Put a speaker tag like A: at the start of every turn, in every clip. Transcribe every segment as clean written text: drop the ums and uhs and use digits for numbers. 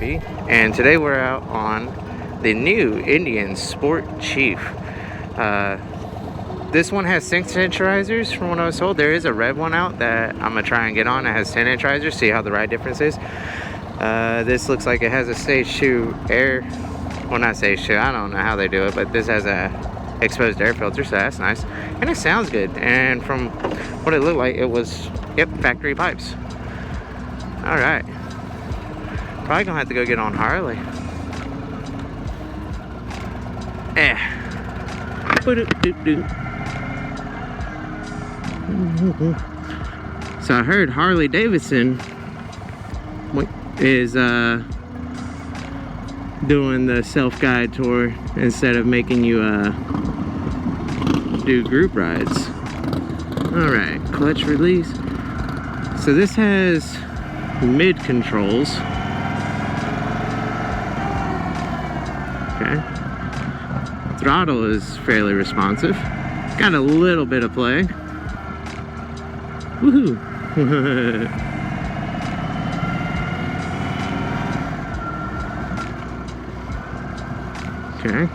A: Photography, and today we're out on the new Indian Sport Chief. This one has 6-inch risers from what I was told. There is a red one out that I'm gonna try and get on. It has 10-inch risers, see how the ride difference is. This looks like it has a stage 2 air, well, not stage 2, I don't know how they do it, but this has a exposed air filter, so that's nice. And it sounds good, and from what it looked like, it was, yep, factory pipes. All right, probably gonna have to go get on Harley. So I heard Harley Davidson is doing the self-guide tour instead of making you do group rides. All right, clutch release. So this has mid controls. Okay. Throttle is fairly responsive. Got a little bit of play. Woohoo! Okay.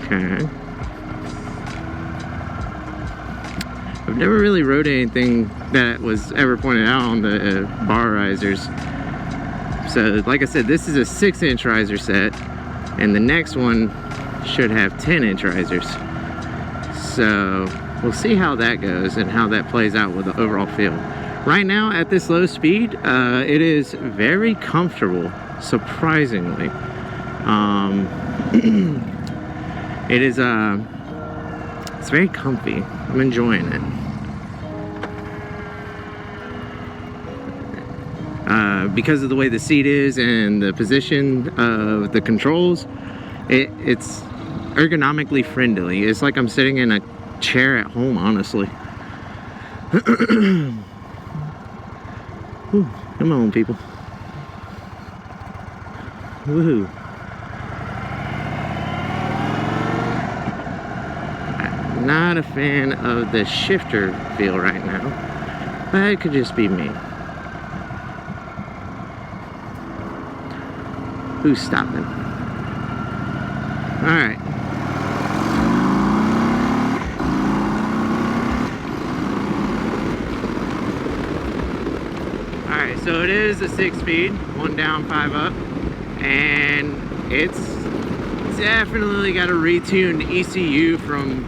A: Okay. I've never really rode anything that was ever pointed out on the bar risers. So, like I said, this is a 6-inch riser set, and the next one should have 10-inch risers. So, we'll see how that goes and how that plays out with the overall feel. Right now, at this low speed, it is very comfortable, surprisingly. It is, it's very comfy. I'm enjoying it. Because of the way the seat is and the position of the controls, it's ergonomically friendly. It's like I'm sitting in a chair at home, honestly. Ooh, come on, people. Woohoo. I'm not a fan of the shifter feel right now, but it could just be me. Who's stopping? All right. All right, so it is a 6-speed, 1 down, 5 up, and it's definitely got a retuned ECU from,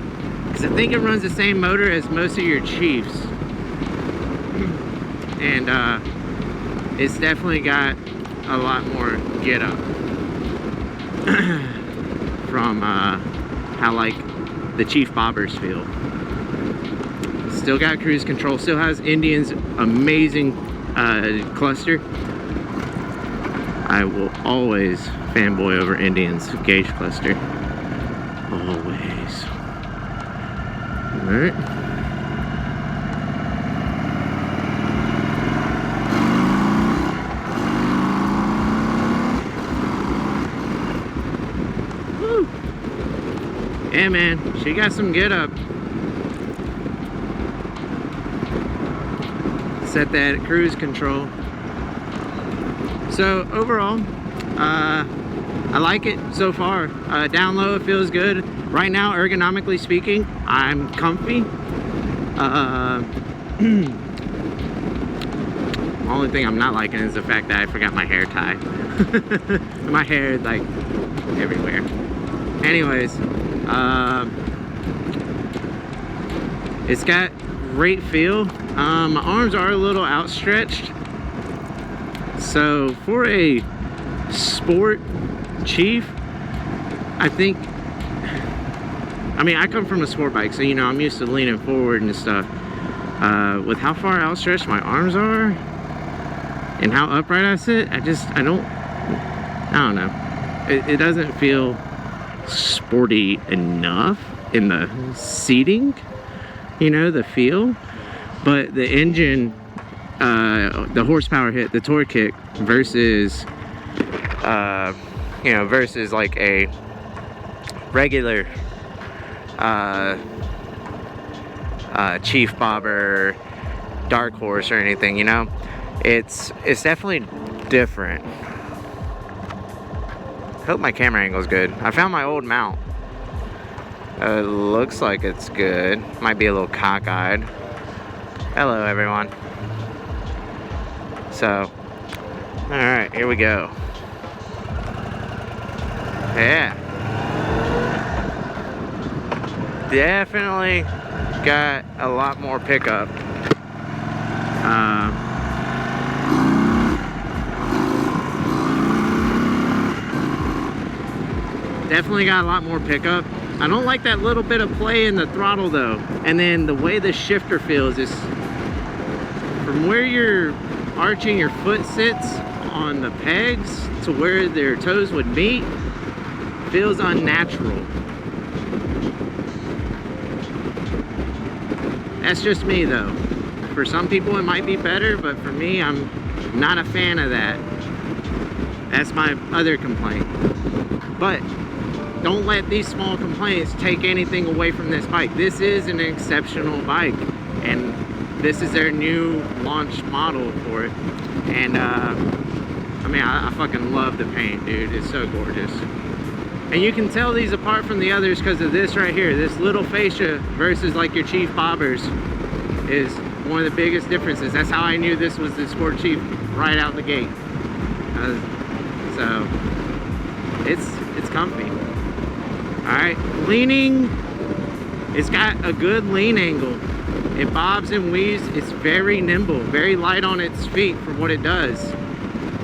A: because I think it runs the same motor as most of your Chiefs, and it's definitely got a lot more get up from how like the Chief bobbers feel. Still got cruise control, still has Indian's amazing cluster. I will always fanboy over Indian's gauge cluster. Always. Alright. Yeah, man, she got some get up. Set that at cruise control. So overall, I like it so far. Down low, it feels good. Right now, ergonomically speaking, I'm comfy. Only thing I'm not liking is the fact that I forgot my hair tie. My hair is like everywhere. Anyways, it's got great feel. My arms are a little outstretched, so for a sport Chief, I think, I mean, I come from a sport bike, so you know, I'm used to leaning forward and stuff. With how far outstretched my arms are and how upright I sit, I don't know, it doesn't feel sporty enough in the seating, you know, the feel. But the engine, the horsepower hit, the torque kick versus you know, versus like a regular Chief bobber, dark horse or anything, you know, it's definitely different. Hope my camera angle's good. I found my old mount. Looks like it's good. Might be a little cockeyed. Hello, everyone. So, alright, here we go. Yeah. Definitely got a lot more pickup. Definitely got a lot more pickup. I don't like that little bit of play in the throttle though. And then the way the shifter feels is from where you're arching your foot sits on the pegs to where their toes would meet, feels unnatural. That's just me though. For some people it might be better, but for me, I'm not a fan of that. That's my other complaint. But don't let these small complaints take anything away from this bike. This is an exceptional bike, and this is their new launch model for it. And I mean, I fucking love the paint, dude. It's so gorgeous. And you can tell these apart from the others because of this right here. This little fascia versus like your Chief Bobbers is one of the biggest differences. That's how I knew this was the Sport Chief right out the gate. So it's comfy. All right, leaning, it's got a good lean angle. It bobs and weaves. It's very nimble, very light on its feet for what it does.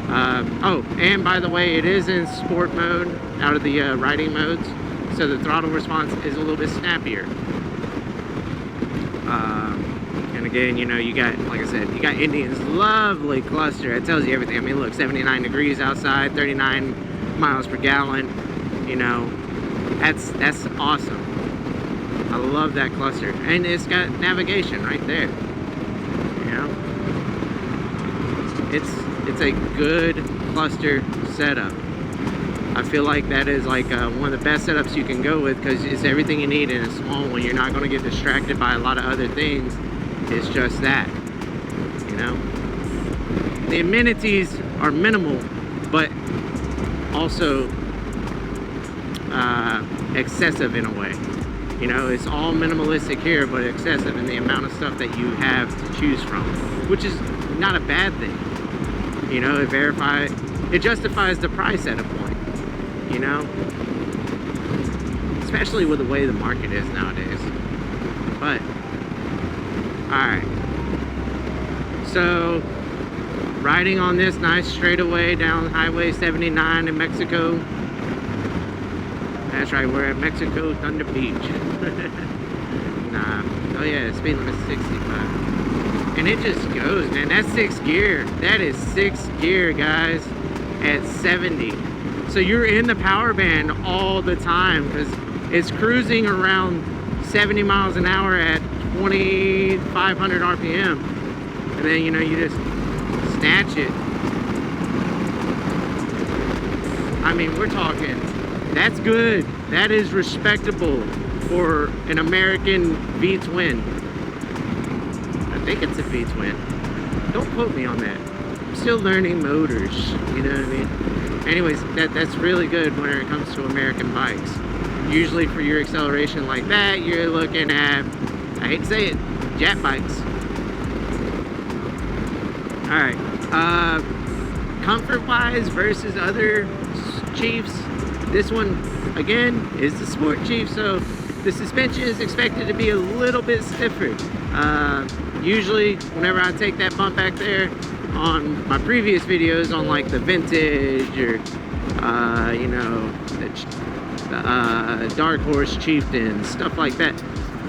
A: Oh, and by the way, it is in sport mode out of the riding modes, so the throttle response is a little bit snappier. And again, you know, you got, like I said, you got Indian's lovely cluster. It tells you everything. I mean, look, 79 degrees outside, 39 miles per gallon. You know, that's awesome. I love that cluster, and it's got navigation right there. You know, it's a good cluster setup. I feel like that is like one of the best setups you can go with, because it's everything you need in a small one. You're not going to get distracted by a lot of other things. It's just that, you know. The amenities are minimal, but also excessive in a way. You know, it's all minimalistic here, but excessive in the amount of stuff that you have to choose from, which is not a bad thing. You know, it justifies the price at a point, you know, especially with the way the market is nowadays. But all right, so riding on this nice straightaway down Highway 79 in Mexico. That's right, we're at Mexico Thunder Beach. Nah, oh yeah, speed limit 65. And it just goes, man. That's 6th gear. That is 6th gear, guys, at 70. So you're in the power band all the time, because it's cruising around 70 miles an hour at 2,500 RPM. And then, you know, you just snatch it. I mean, we're talking, that's good. That is respectable for an American V-twin. I think it's a V-twin. Don't quote me on that. I'm still learning motors, you know what I mean? Anyways, that's really good when it comes to American bikes. Usually for your acceleration like that, you're looking at, I hate to say it, jet bikes. All right, comfort-wise versus other Chiefs, this one, again, is the Sport Chief, so the suspension is expected to be a little bit stiffer. Usually, whenever I take that bump back there on my previous videos on like the Vintage or, you know, the Dark Horse Chieftain, stuff like that,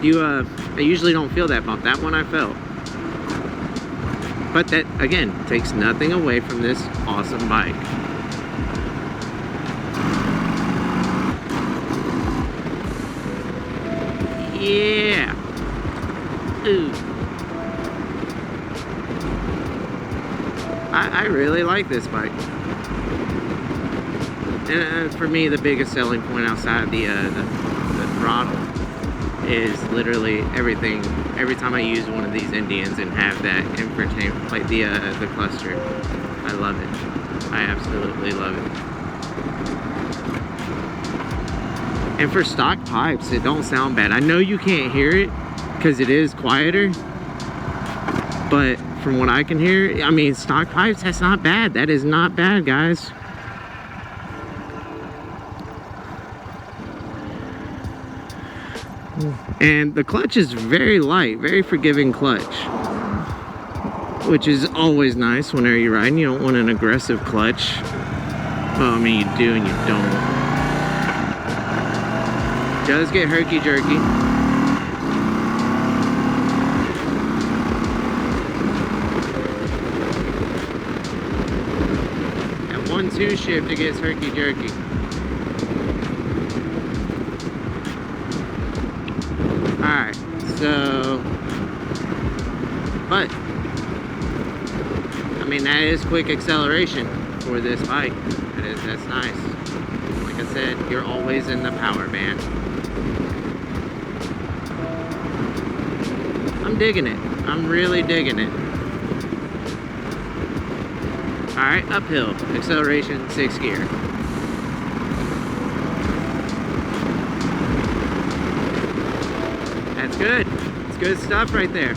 A: I usually don't feel that bump. That one I felt. But that, again, takes nothing away from this awesome bike. Yeah. Ooh. I really like this bike. And for me, the biggest selling point outside the throttle is literally everything. Every time I use one of these Indians and have that infotainment, like the cluster, I love it. I absolutely love it. And for stock pipes, it don't sound bad. I know you can't hear it because it is quieter, but from what I can hear, I mean, stock pipes, that's not bad. That is not bad, guys. And the clutch is very light, very forgiving clutch, which is always nice whenever you're riding. You don't want an aggressive clutch. Well, I mean, you do and you don't. It does get herky-jerky. At 1-2 shift, it gets herky-jerky. Alright, so, but, I mean, that is quick acceleration for this bike. That's nice. Like I said, you're always in the power band. I'm digging it. I'm really digging it. Alright, uphill, acceleration, 6th gear. That's good. It's good stuff right there.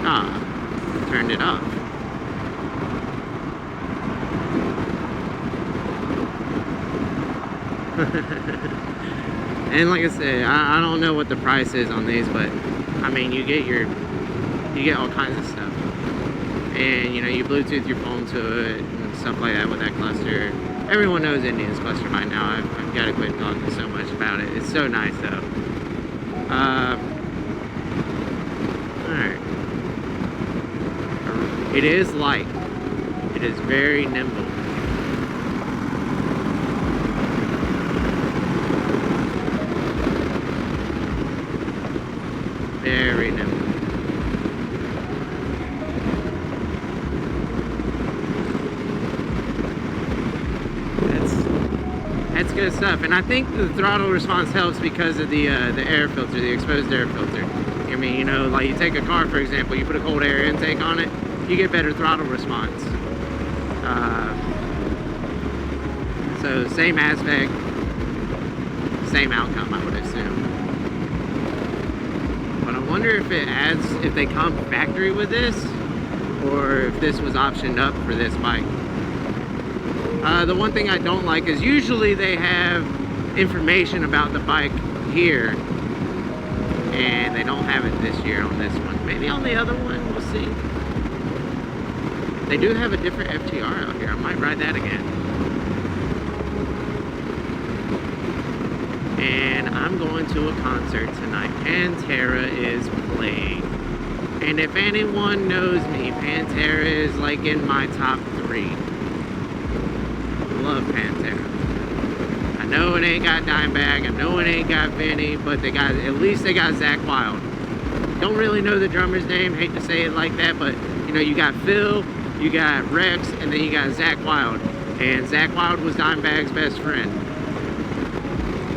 A: Ah, turned it off. And like I said, I don't know what the price is on these, but I mean, you get all kinds of stuff. And you know, you Bluetooth your phone to it and stuff like that with that cluster. Everyone knows Indian's cluster by now. I've got to quit talking so much about it. It's so nice though. Alright. It is light. It is very nimble. Very nimble. That's good stuff. And I think the throttle response helps because of the air filter, the exposed air filter. I mean, you know, like you take a car, for example, you put a cold air intake on it, you get better throttle response. So same aspect, same outcome, I would assume. But I wonder if it adds, if they come factory with this, or if this was optioned up for this bike. The one thing I don't like is usually they have information about the bike here, and they don't have it this year on this one. Maybe on the other one, we'll see. They do have a different FTR out here. I might ride that again. And I'm going to a concert tonight. Pantera is playing. And if anyone knows me, Pantera is like in my top 3. Love Pantera. I know it ain't got Dimebag, I know it ain't got Vinny, but they got, at least they got Zach Wild. Don't really know the drummer's name, hate to say it like that, but you know, you got Phil, you got Rex, and then you got Zach Wild. And Zach Wild was Dimebag's best friend.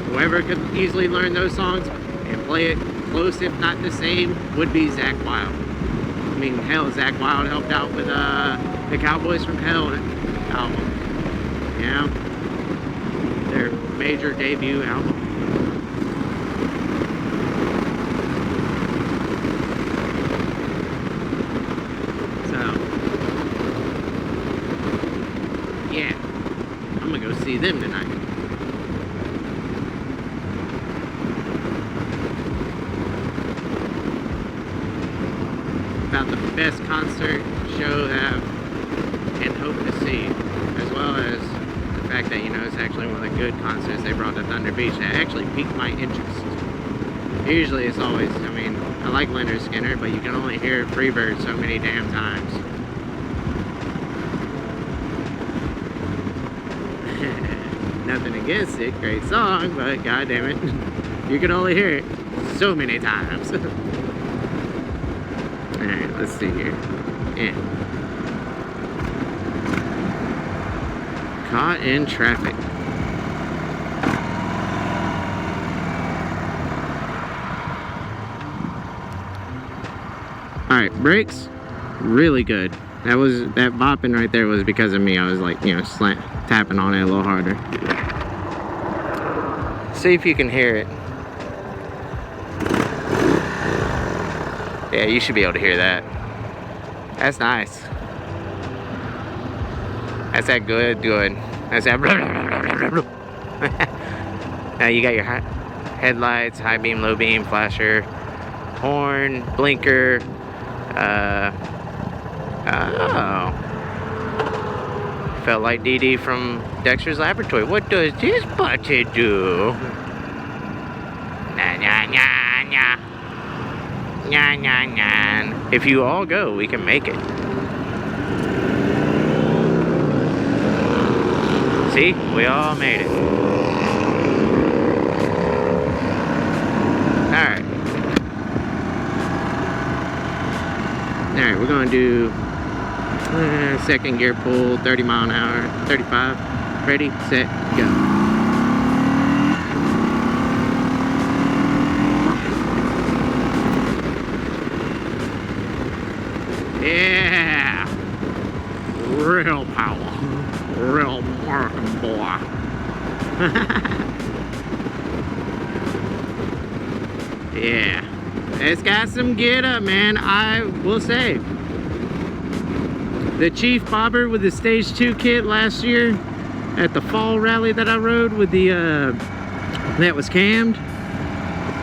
A: Whoever could easily learn those songs and play it close, if not the same, would be Zach Wild. I mean, hell, Zach Wild helped out with the Cowboys from Hell album. Yeah, their major debut album. So, yeah, I'm gonna go see them tonight. About the best concert show that I've and hope to see, as well as the fact that, you know, it's actually one of the good concerts they brought to Thunder Beach that actually piqued my interest. Usually it's always, I mean, I like Leonard Skinner, but you can only hear Freebird so many damn times. Nothing against it, great song, but god damn it, you can only hear it so many times. Alright, let's see here. Yeah. Caught in traffic. Alright, brakes, really good. that bopping right there was because of me. I was like, you know, tapping on it a little harder. See if you can hear it. Yeah, you should be able to hear that. That's nice. That's that good. That's that. Now you got your headlights, high beam, low beam, flasher, horn, blinker. Oh. Felt like DD from Dexter's Laboratory. What does this button do? Nah, nah, nah, nah. Nah, nah, nah. If you all go, we can make it. See? We all made it. Alright. Alright, we're going to do second gear pull, 30 mile an hour, 35. Ready, set, go. Yeah! Real power. Real American boy. Yeah. It's got some get up, man. I will say. The Chief Bobber with the Stage 2 kit last year at the fall rally that I rode with the, that was cammed.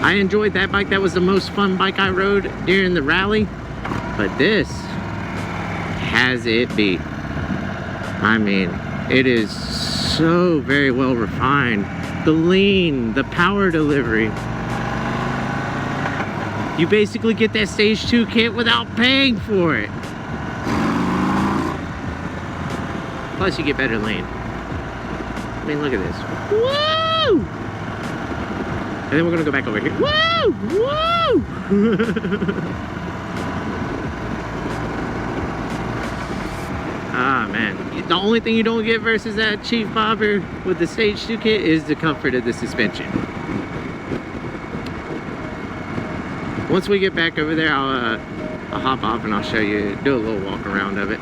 A: I enjoyed that bike. That was the most fun bike I rode during the rally. But this has it beat. I mean, it is so very well refined. The lean, the power delivery. You basically get that Stage 2 kit without paying for it. Plus you get better lean. I mean, look at this. Woo! And then we're gonna go back over here. Woo! Woo! Ah, man. The only thing you don't get versus that Chief Bobber with the Stage 2 kit is the comfort of the suspension. Once we get back over there, I'll hop off and I'll show you, do a little walk around of it.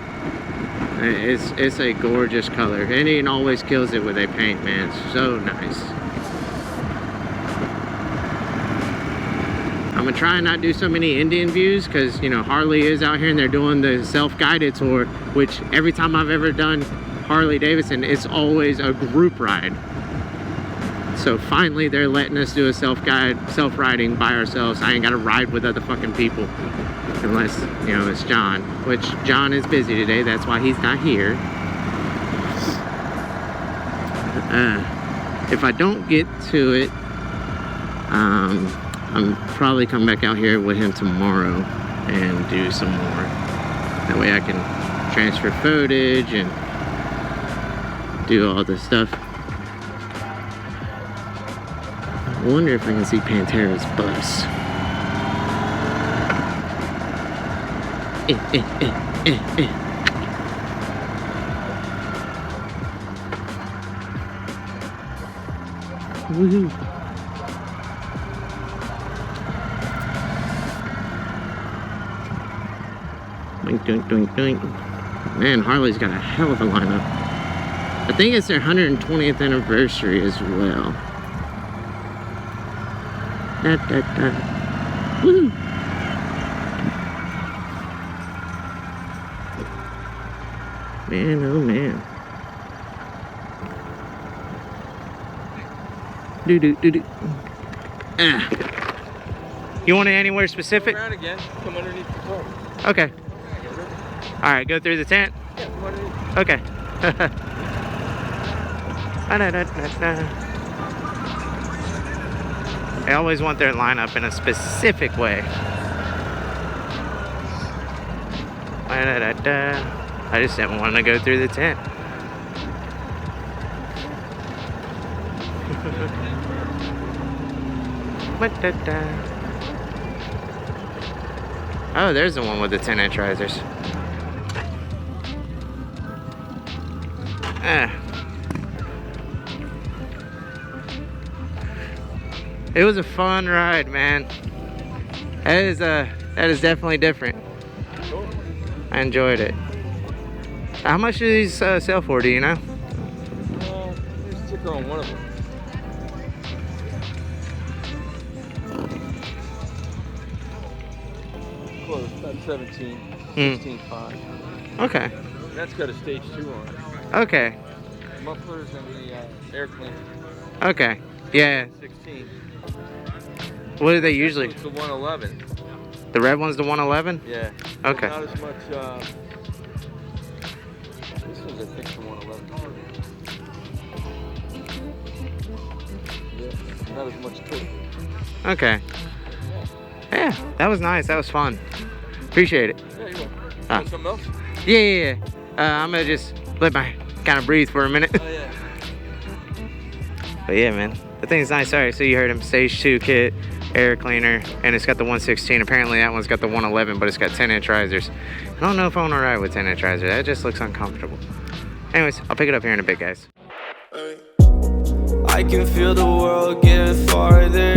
A: It's a gorgeous color. Indian always kills it with their paint, man. It's so nice. I'm gonna try and not do so many Indian views because, you know, Harley is out here and they're doing the self-guided tour, which every time I've ever done Harley Davidson, it's always a group ride. So finally they're letting us do a self-riding by ourselves. I ain't gotta ride with other fucking people. Unless, you know, it's John, which John is busy today. That's why he's not here. If I don't get to it, I'm probably come back out here with him tomorrow and do some more. That way I can transfer footage and do all this stuff. I wonder if I can see Pantera's bus. Woohoo. Doink, doink, doink, doink. Man, Harley's got a hell of a lineup. I think it's their 120th anniversary as well. Da, da, da. Woohoo. Man, oh man. Do. Ah. You want it anywhere specific?
B: Around again. Come underneath the car.
A: Okay. All right, go through the tent.
B: Yeah, come underneath.
A: Okay. I always want their lineup in a specific way. I just didn't want to go through the tent. Oh, there's the one with the 10-inch risers. It was a fun ride, man. That is definitely different. I enjoyed it. How much do these sell for, do you know?
B: There's a sticker on one of them. Close, about 17, 16.5.
A: Okay.
B: That's got a stage 2 on it.
A: Okay.
B: Mufflers and the air cleaner.
A: Okay. Yeah.
B: 16.
A: What do they usually?
B: It's the 111.
A: The red one's the 111?
B: Yeah.
A: Okay.
B: Not as much. This one's, I think, the 111. Yeah. Not as much to it.
A: Okay. Yeah, that was nice. That was fun. Appreciate it.
B: Yeah, you want.
A: Ah.
B: Want something else?
A: Yeah. I'm gonna just let my kind of breathe for a minute.
B: Oh yeah.
A: But yeah, man, the thing's nice. Sorry, so you heard him. Stage 2 kit, air cleaner, and it's got the 116. Apparently that one's got the 111, but it's got 10-inch risers. I don't know if I want to ride with 10-inch riser. That just looks uncomfortable. Anyways, I'll pick it up here in a bit, guys.
C: I can feel the world get farther